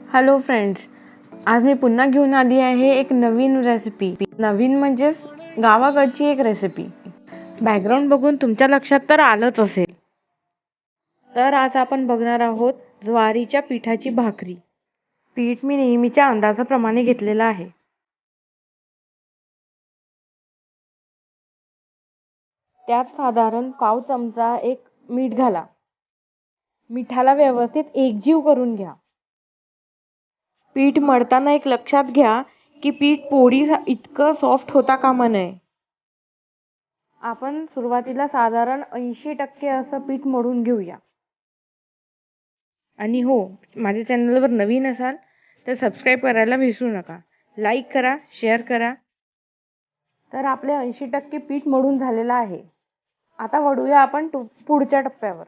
Hello friends, आज मी पुन्हा घेऊन आली आहे एक नवीन रेसिपी. नवीन म्हणजेच गावाकडची एक रेसिपी. बॅकग्राऊंड बघून तुमच्या लक्षात तर आलंच असेल. तर आज आपण बघणार आहोत ज्वारीच्या पिठाची भाकरी. पीठ मी नेहमीच्या अंदाजाप्रमाणे घेतलेलं आहे. त्यात साधारण पाव चमचा एक मीठ घाला. मिठाला व्यवस्थित एकजीव करून घ्या. पीठ मळताना एक लक्षात घ्या की पीठ पोळी इतकं सॉफ्ट होता कामा नये. आपण सुरुवातीला साधारण 80% असं पीठ मळून घेऊया. आणि हो, माझ्या चॅनलवर नवीन असाल तर सबस्क्राईब करायला विसरू नका. लाईक करा, शेअर करा. तर आपले 80% पीठ मळून झालेलं आहे. आता वळूया आपण पुढच्या टप्प्यावर.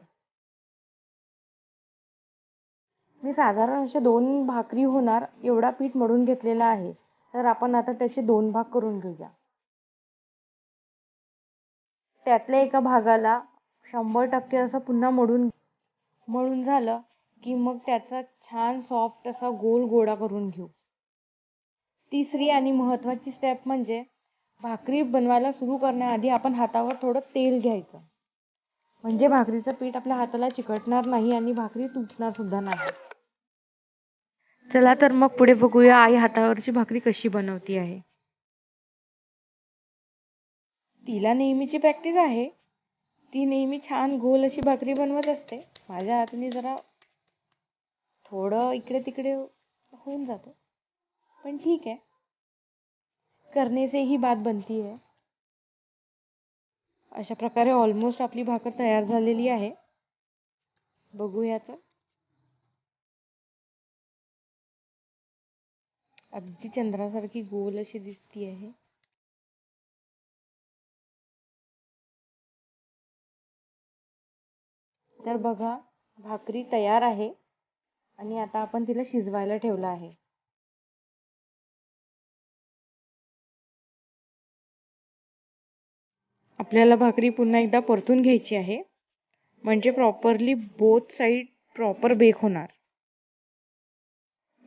मी साधारण असे 2 भाकरी होणार एवढा पीठ मळून घेतलेला आहे. तर आपण आता त्याचे 2 भाग करून घेऊया. त्यातल्या एका भागाला 100% असं पुन्हा मळून झालं की मग त्याचा छान सॉफ्ट असा गोल गोळा करून घेऊ. तिसरी आणि महत्त्वाची स्टेप म्हणजे भाकरी बनवायला सुरू करण्याआधी आपण हातावर थोडं तेल घ्यायचं. म्हणजे भाकरीचं पीठ आपल्या हाताला चिकटणार नाही आणि भाकरी तुटणार सुद्धा नाही. चला तर मग पुढे बघूया आई हातावरची भाकरी कशी बनवती आहे. तिला नेहमीची प्रॅक्टिस आहे. ती नेहमी छान गोल अशी भाकरी बनवत असते. माझ्या हाताने जरा थोडं इकडे तिकडे होऊन जातं, पण ठीक आहे, करने से ही बात बनती है. अशा प्रकारे ऑलमोस्ट आपली भाकर तयार झालेली आहे. बघूया तर. अगदी चंद्रासारखी गोल अशी दिसती आहे. तर बघा, भाकरी तयार आहे आणि आता आपण तिला शिजवायला ठेवलं आहे. आपल्याला भाकरी पुन्हा एकदा परतून घ्यायची आहे, म्हणजे properly both side proper bake होणार.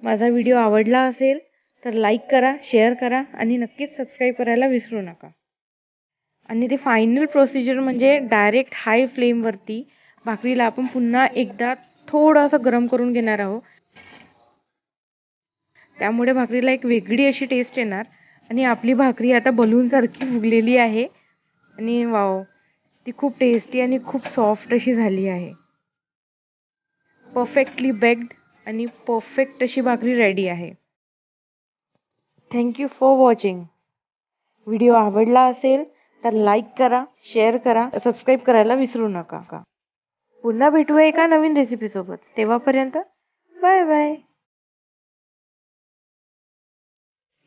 माझा व्हिडिओ आवडला असेल तर लाईक करा, शेअर करा आणि नक्कीच सबस्क्राईब करायला विसरू नका. आणि ते फायनल प्रोसिजर म्हणजे डायरेक्ट हाय फ्लेमवरती भाकरीला आपण पुन्हा एकदा थोडंसं गरम करून घेणार आहोत. त्यामुळे भाकरीला एक वेगळी अशी टेस्ट येणार आणि आपली भाकरी आता बलूनसारखी फुगलेली आहे आणि वाव, ती खूप टेस्टी आणि खूप सॉफ्ट अशी झाली आहे. परफेक्टली बेक्ड आणि परफेक्ट अशी भाकरी रेडी आहे. Thank you for watching. व्हिडिओ आवडला असेल तर लाईक करा, शेअर करा, सबस्क्राईब करायला विसरू नका. पुन्हा भेटूया एका नवीन रेसिपीसोबत. तेव्हापर्यंत बाय बाय.